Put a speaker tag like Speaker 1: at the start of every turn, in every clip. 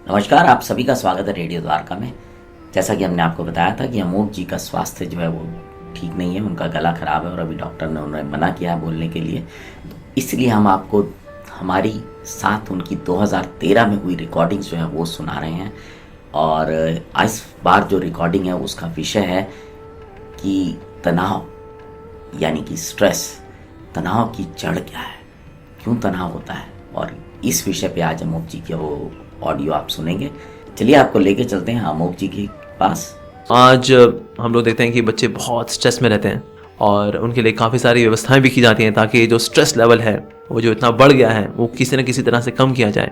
Speaker 1: नमस्कार, आप सभी का स्वागत है रेडियो द्वारका में। जैसा कि हमने आपको बताया था कि अमोक जी का स्वास्थ्य जो है वो ठीक नहीं है, उनका गला खराब है और अभी डॉक्टर ने उन्हें मना किया है बोलने के लिए। तो इसलिए हम आपको हमारी साथ उनकी 2013 में हुई रिकॉर्डिंग्स जो है वो सुना रहे हैं। और इस बार जो रिकॉर्डिंग है उसका विषय है कि तनाव यानी कि स्ट्रेस, तनाव की जड़ क्या है, क्यों तनाव होता है, और इस विषय पे आज अमोक जी के वो ऑडियो आप सुनेंगे। चलिए आपको लेके चलते हैं अमोक जी के पास।
Speaker 2: आज हम लोग देखते हैं कि बच्चे बहुत स्ट्रेस में रहते हैं और उनके लिए काफ़ी सारी व्यवस्थाएं भी की जाती हैं ताकि जो स्ट्रेस लेवल है वो जो इतना बढ़ गया है वो किसी न किसी तरह से कम किया जाए।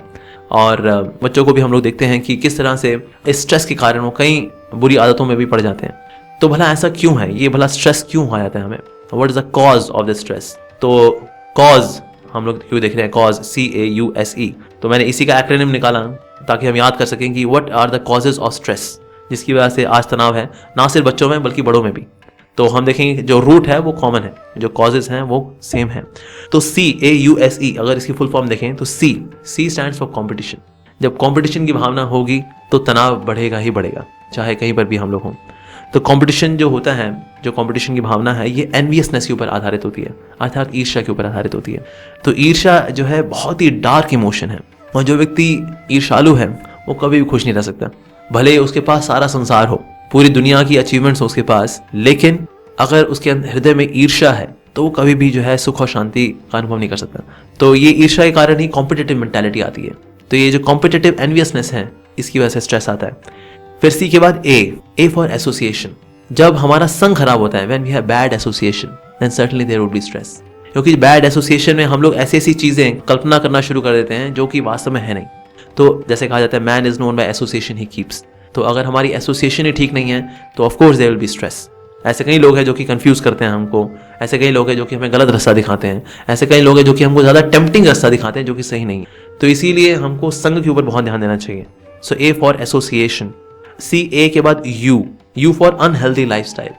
Speaker 2: और बच्चों को भी हम लोग देखते हैं कि किस तरह से इस स्ट्रेस के कारण वो कई बुरी आदतों में भी पड़ जाते हैं। तो भला ऐसा क्यों है, ये भला स्ट्रेस क्यों आ जाता है हमें, what is the cause of the stress. तो कॉज हम लोग क्यों देख रहे हैं, कॉज CAUSE। तो मैंने इसी का एक्रोनिम निकाला ताकि हम याद कर सकें कि what are the causes of stress, जिसकी वजह से आज तनाव है, ना सिर्फ बच्चों में बल्कि बड़ों में भी। तो हम देखेंगे जो रूट है वो कॉमन है, जो कॉजेज हैं वो सेम है। तो CAUSE अगर इसकी फुल फॉर्म देखें तो C स्टैंड्स फॉर कॉम्पिटिशन। जब कॉम्पिटिशन की भावना होगी तो तनाव बढ़ेगा ही बढ़ेगा, चाहे कहीं पर भी हम लोग हों। तो कंपटीशन जो होता है, जो कंपटीशन की भावना है, ये एनवियसनेस के ऊपर आधारित होती है, अर्थात ईर्ष्या के ऊपर आधारित होती है। तो ईर्ष्या जो है बहुत ही डार्क इमोशन है और जो व्यक्ति ईर्ष्यालु है वो कभी भी खुश नहीं रह सकता। भले ही उसके पास सारा संसार हो, पूरी दुनिया की अचीवमेंट्स हो उसके पास, लेकिन अगर उसके हृदय में ईर्ष्या है तो वो कभी भी जो है सुख और शांति का अनुभव नहीं कर सकता। तो ये ईर्ष्या के कारण ही कॉम्पिटिटिव मेंटालिटी आती है। तो ये जो कॉम्पिटिटिव एनवियसनेस है इसकी वजह से स्ट्रेस आता है। फिर C के बाद A फॉर एसोसिएशन। जब हमारा संग खराब होता है, when we have bad association, then certainly there would be stress. क्योंकि बैड एसोसिएशन में हम लोग ऐसी ऐसी चीजें कल्पना करना शुरू कर देते हैं जो कि वास्तव में है नहीं। तो जैसे कहा जाता है man is known by association he keeps. तो अगर हमारी एसोसिएशन ही ठीक नहीं है तो of course there will be stress. ऐसे कई लोग हैं जो कि कंफ्यूज करते हैं हमको, ऐसे कई लोग हैं जो कि हमें गलत रास्ता दिखाते हैं, ऐसे कई लोग हैं जो कि हमको ज्यादा टेम्पटिंग रास्ता दिखाते हैं जो कि सही नहीं है। तो इसीलिए हमको संग के ऊपर बहुत ध्यान देना चाहिए। सो A फॉर एसोसिएशन। CA के बाद U फॉर अनहेल्दी लाइफस्टाइल।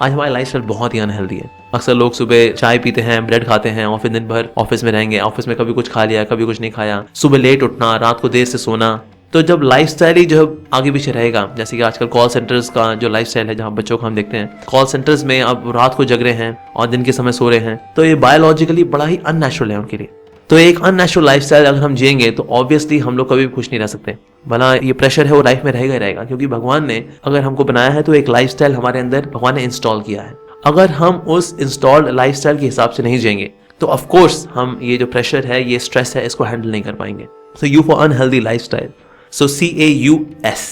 Speaker 2: आज हमारी लाइफस्टाइल बहुत ही अनहेल्दी है। अक्सर लोग सुबह चाय पीते हैं, ब्रेड खाते हैं, ऑफिस दिन भर ऑफिस में रहेंगे, ऑफिस में कभी कुछ खा लिया कभी कुछ नहीं खाया, सुबह लेट उठना, रात को देर से सोना। तो जब लाइफस्टाइल ही जो आगे पीछे रहेगा, जैसे कि आजकल कॉल सेंटर्स का जो लाइफस्टाइल है, जहाँ बच्चों को हम देखते हैं कॉल सेंटर्स में अब रात को जग रहे हैं और दिन के समय सो रहे हैं, तो ये बायोलॉजिकली बड़ा ही अननेचुरल है उनके लिए। तो एक अननेचुरल लाइफस्टाइल अगर हम जिएंगे तो ऑब्वियसली हम लोग कभी भी खुश नहीं रह सकते। भला ये प्रेशर है वो लाइफ में रहेगा ही रहेगा, क्योंकि भगवान ने अगर हमको बनाया है तो एक लाइफस्टाइल हमारे अंदर भगवान ने इंस्टॉल किया है। अगर हम उस इंस्टॉल्ड लाइफस्टाइल के हिसाब से नहीं जिएंगे तो ऑफ कोर्स हम ये जो प्रेशर है, ये स्ट्रेस है, इसको हैंडल नहीं कर पाएंगे। सो U for unhealthy lifestyle. So CAUS।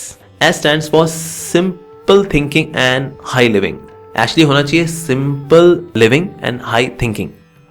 Speaker 2: S stands for simple thinking and high living. Actually होना चाहिए simple living and high thinking.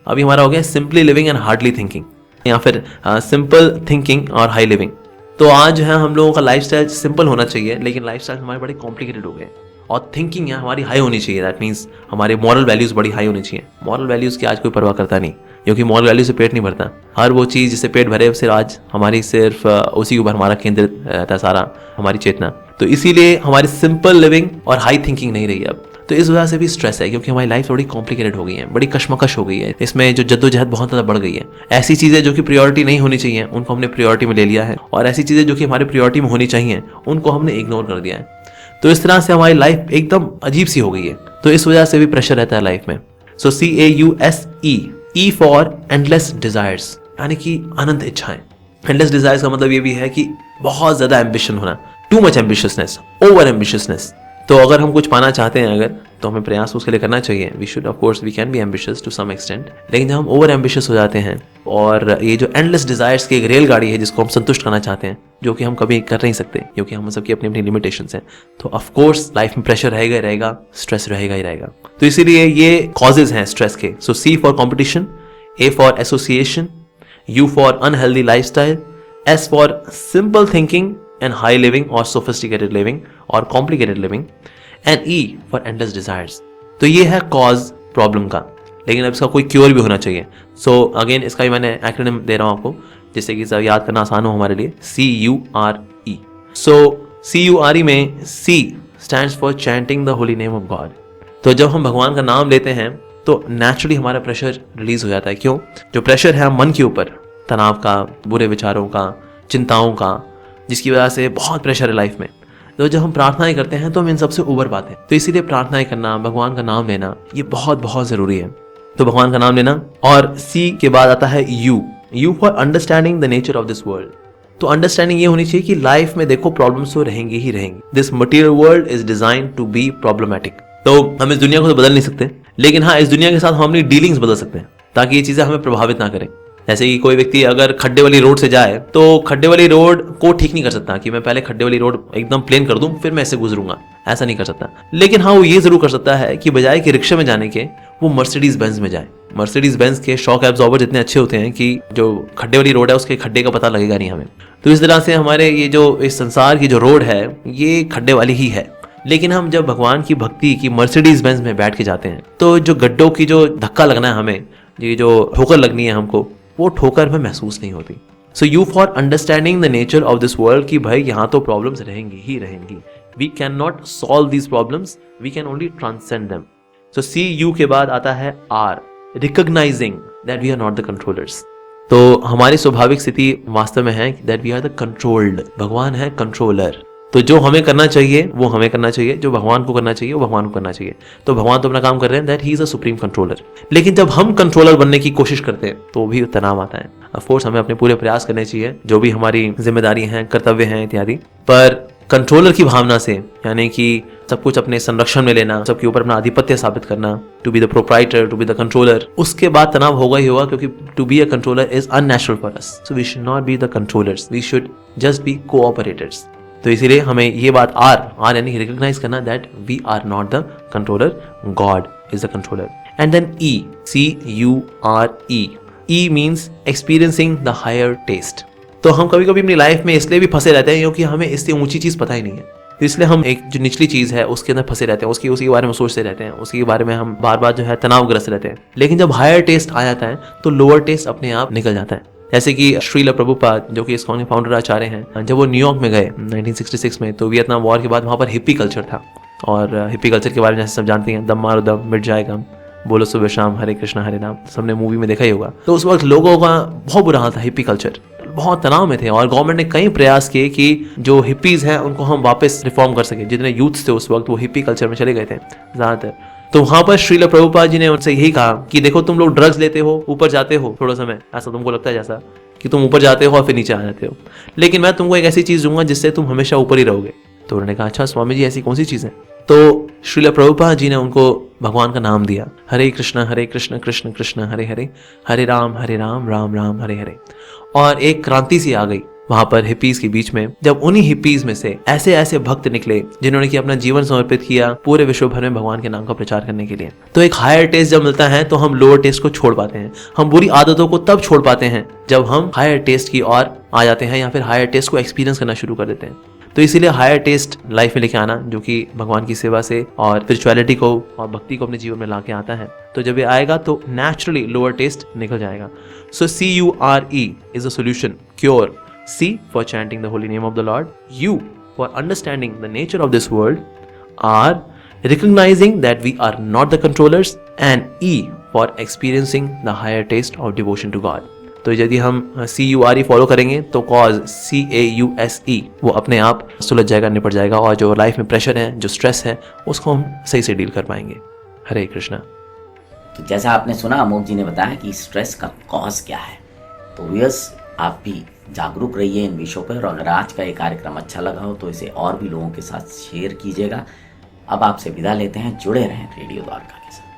Speaker 2: अभी हमारा हो गया simply living and hardly thinking, या फिर सिंपल थिंकिंग और हाई लिविंग। तो आज है हम लोगों का लाइफस्टाइल सिंपल होना चाहिए, लेकिन लाइफस्टाइल हमारे बड़े कॉम्प्लिकेटेड हो गए। और थिंकिंग है हमारी हाई होनी चाहिए, दैट मीन्स हमारे मॉरल वैल्यूज बड़ी हाई होनी चाहिए। मॉरल वैल्यूज की आज कोई परवाह करता नहीं, क्योंकि मॉरल वैल्यू से पेट नहीं भरता। हर वो चीज़ जिससे पेट भरे सिर्फ आज हमारी सिर्फ उसी के ऊपर हमारा केंद्रित रहता है सारा, हमारी चेतना। तो इसीलिए हमारी सिंपल लिविंग और हाई थिंकिंग नहीं रही अब। तो इस वजह से भी स्ट्रेस है, क्योंकि हमारी लाइफ थोड़ी कॉम्प्लिकेटेड हो गई है, बड़ी कश्मकश हो गई है। इसमें जो जद्दोजहद बहुत ज़्यादा बढ़ गई है। ऐसी चीज़ें जो कि प्रायोरिटी नहीं होनी चाहिए उनको हमने प्रायोरिटी में ले लिया है, और ऐसी चीज़ें जो कि हमारे प्रायोरिटी में होनी चाहिए उनको हमने इग्नोर कर दिया है। तो इस तरह से हमारी लाइफ एकदम अजीब सी हो गई है। तो इस वजह से भी प्रेशर रहता है लाइफ में। सो CAUSE। E for endless desires, यानी कि अनंत इच्छाएं। एंडलेस डिजायर्स का मतलब ये भी है कि बहुत ज्यादा एम्बिशन होना, टू मच एम्बिशियसनेस, ओवर एम्बिशियसनेस। तो अगर हम कुछ पाना चाहते हैं अगर, तो हमें प्रयास उसके लिए करना चाहिए। We should of course, we can be ambitious to some extent, लेकिन जब हम ओवर एम्बिशियस हो जाते हैं और ये जो एंडलेस डिजायर्स की एक रेलगाड़ी है जिसको हम संतुष्ट करना चाहते हैं, जो कि हम कभी कर नहीं सकते क्योंकि हम सबकी अपनी अपनी लिमिटेशंस हैं, तो ऑफ कोर्स लाइफ में प्रेशर रहेगा ही रहेगा, स्ट्रेस रहेगा ही रहेगा। तो इसीलिए ये कॉजेज हैं स्ट्रेस के। सो C for competition, A for association, U for unhealthy lifestyle, S for simple thinking and high living और सोफिस्टिकेटेड लिविंग और complicated living, and E for endless desires. तो ये है कॉज प्रॉब्लम का, लेकिन अब इसका कोई क्योर भी होना चाहिए। सो अगेन इसका भी मैंने एक्रोनिम दे रहा हूँ आपको, जिससे कि सब याद करना आसान हो हमारे लिए। CURE। सो CURE में C stands for chanting the holy name of God. तो जब हम भगवान का नाम लेते हैं तो नेचुरली हमारा प्रेशर रिलीज हो जाता है। क्यों? जो प्रेशर है मन के ऊपर, तनाव का, बुरे विचारों का, चिंताओं का, जिसकी वजह से बहुत प्रेशर है लाइफ में। तो जब हम प्रार्थनाएं करते हैं तो हम इन सबसे उबर पाते हैं। तो इसीलिए प्रार्थनाएं करना, भगवान का नाम लेना, ये बहुत बहुत ज़रूरी है। तो भगवान का नाम लेना। और सी के बाद आता है you for understanding the nature of this world. तो अंडरस्टैंडिंग ये होनी चाहिए कि लाइफ में देखो प्रॉब्लम्स तो रहेंगी ही रहेंगी। This material world is design to be problematic. तो हम इस दुनिया को तो बदल नहीं सकते, लेकिन हाँ, इस दुनिया के साथ हम अपनी डीलिंग्स बदल सकते हैं ताकि ये चीजें हमें प्रभावित ना करें। जैसे कि कोई व्यक्ति अगर खड्डे वाली रोड से जाए तो खड्डे वाली रोड को ठीक नहीं कर सकता कि मैं पहले खड्डे वाली रोड एकदम प्लेन कर दूं फिर मैं ऐसे गुजरूंगा, ऐसा नहीं कर सकता। लेकिन हाँ, वो ये जरूर कर सकता है कि बजाय कि रिक्शा में जाने के वो मर्सिडीज बेंज में जाए। मर्सिडीज बेंज के शॉक एब्जॉर्बर इतने अच्छे होते हैं कि जो खड्डे वाली रोड है उसके खड्डे का पता लगेगा नहीं हमें। तो इस तरह से हमारे ये जो इस संसार की जो रोड है ये खड्डे वाली ही है। लेकिन हम जब भगवान की भक्ति की मर्सिडीज बेंज में बैठ के जाते हैं तो जो गड्ढों की जो धक्का लगना है हमें, ये जो ठोकर लगनी है हमको, वो ठोकर में महसूस नहीं होती। So you for understanding the nature of this world कि भाई यहाँ तो प्रॉब्लम्स रहेंगी ही रहेंगी। We can not solve these problems, we can only transcend them. So C U के बाद आता है R, recognizing that we are not the controllers. तो हमारी स्वाभाविक स्थिति वास्तव में है that we are the controlled. भगवान है कंट्रोलर। तो जो हमें करना चाहिए वो हमें करना चाहिए, जो भगवान को करना चाहिए वो भगवान को करना चाहिए। तो भगवान तो अपना काम कर रहे हैं, that he is a supreme controller. लेकिन जब हम कंट्रोलर बनने की कोशिश करते हैं तो भी तनाव आता है। ऑफ कोर्स हमें अपने पूरे प्रयास करने चाहिए, जो भी हमारी जिम्मेदारी हैं, कर्तव्य हैं इत्यादि, पर कंट्रोलर की भावना से, यानी कि सब कुछ अपने संरक्षण में लेना, सबके ऊपर अपना आधिपत्य साबित करना, to be the proprietor, to be the controller, उसके बाद तनाव होगा ही होगा, क्योंकि to be a controller is unnatural for us. So we should not be the controllers, we should just be cooperators. तो इसीलिए हमें ये बात आर यानी रिकॉग्नाइज करना that we are not the controller, God is the controller. And then E, CURE, E means experiencing the higher taste. तो हम कभी कभी अपनी लाइफ में इसलिए भी फंसे रहते हैं क्योंकि हमें इससे ऊंची चीज पता ही नहीं है। तो इसलिए हम एक जो निचली चीज है उसके अंदर फंसे रहते हैं, उसी के बारे में सोचते रहते हैं, उसी के बारे में हम बार बार जो है तनावग्रस्त रहते हैं। लेकिन जब हायर टेस्ट आ जाता है तो लोअर टेस्ट अपने आप निकल जाता है। जैसे कि श्रील प्रभुपाद, जो कि इस्कॉन के फाउंडर आचार्य हैं, जब वो न्यूयॉर्क में गए 1966 में, तो वियतनाम वॉर के बाद वहाँ पर हिप्पी कल्चर था। और हिप्पी कल्चर के बारे में जैसे सब जानते हैं, दम मारो दम, मिट जाएगा, बोलो सुबह शाम, हरे कृष्णा हरे नाम, सबने मूवी में देखा ही होगा। तो उस वक्त लोगों का बहुत बुरा हाल था, हिप्पी कल्चर बहुत तनाव में थे और गवर्नमेंट ने कई प्रयास किए कि जो हिप्पीज हैं उनको हम वापस रिफॉर्म कर सके। जितने यूथ थे उस वक्त वो हिप्पी कल्चर में चले गए थे ज़्यादातर। तो वहां पर श्रील प्रभुपाद जी ने उनसे यही कहा कि देखो तुम लोग ड्रग्स लेते हो, ऊपर जाते हो थोड़ा समय, ऐसा तुमको लगता है जैसा कि तुम ऊपर जाते हो और फिर नीचे आ जाते हो, लेकिन मैं तुमको एक ऐसी चीज दूंगा जिससे तुम हमेशा ऊपर ही रहोगे। तो उन्होंने कहा अच्छा स्वामी जी ऐसी कौन सी चीज है? तो श्रील प्रभुपाद जी ने उनको भगवान का नाम दिया, हरे कृष्ण कृष्ण कृष्ण हरे हरे, हरे राम राम राम हरे हरे। और एक क्रांति सी आ गई वहां पर हिप्पीज के बीच में, जब उन्हीं हिप्पीज में से ऐसे ऐसे भक्त निकले जिन्होंने कि अपना जीवन समर्पित किया पूरे विश्व भर में भगवान के नाम का प्रचार करने के लिए। तो एक हायर टेस्ट जब मिलता है तो हम लोअर टेस्ट को छोड़ पाते हैं। हम बुरी आदतों को तब छोड़ पाते हैं जब हम हायर टेस्ट की ओर आ जाते हैं या फिर हायर टेस्ट को एक्सपीरियंस करना शुरू कर देते हैं। तो इसीलिए हायर टेस्ट लाइफ में लेके आना, जो कि भगवान की सेवा से और स्पिरिचुअलिटी को और भक्ति को अपने जीवन में लाके आता है, तो जब ये आएगा तो नेचुरली लोअर टेस्ट निकल जाएगा। सो CURE is a solution, cure. C for chanting the holy name of the Lord, U for understanding the nature of this world, R recognizing that we are not the controllers, and E for experiencing the higher taste of devotion to God. तो यदि हम CURE follow करेंगे तो cause CAUSE वो अपने आप सुलझ जाएगा, निपट जाएगा, और जो लाइफ में प्रेशर है, जो स्ट्रेस है, उसको हम सही से डील कर पाएंगे। हरे कृष्णा।
Speaker 1: तो जैसा आपने सुना, अमोक जी ने बताया कि स्ट्रेस का कॉज क्या है। तो व्यूअर्स, आप भी जागरूक रहिए इन विषयों पर, और अगर आज का ये कार्यक्रम अच्छा लगा हो तो इसे और भी लोगों के साथ शेयर कीजिएगा। अब आपसे विदा लेते हैं, जुड़े रहें रेडियो द्वारका के साथ।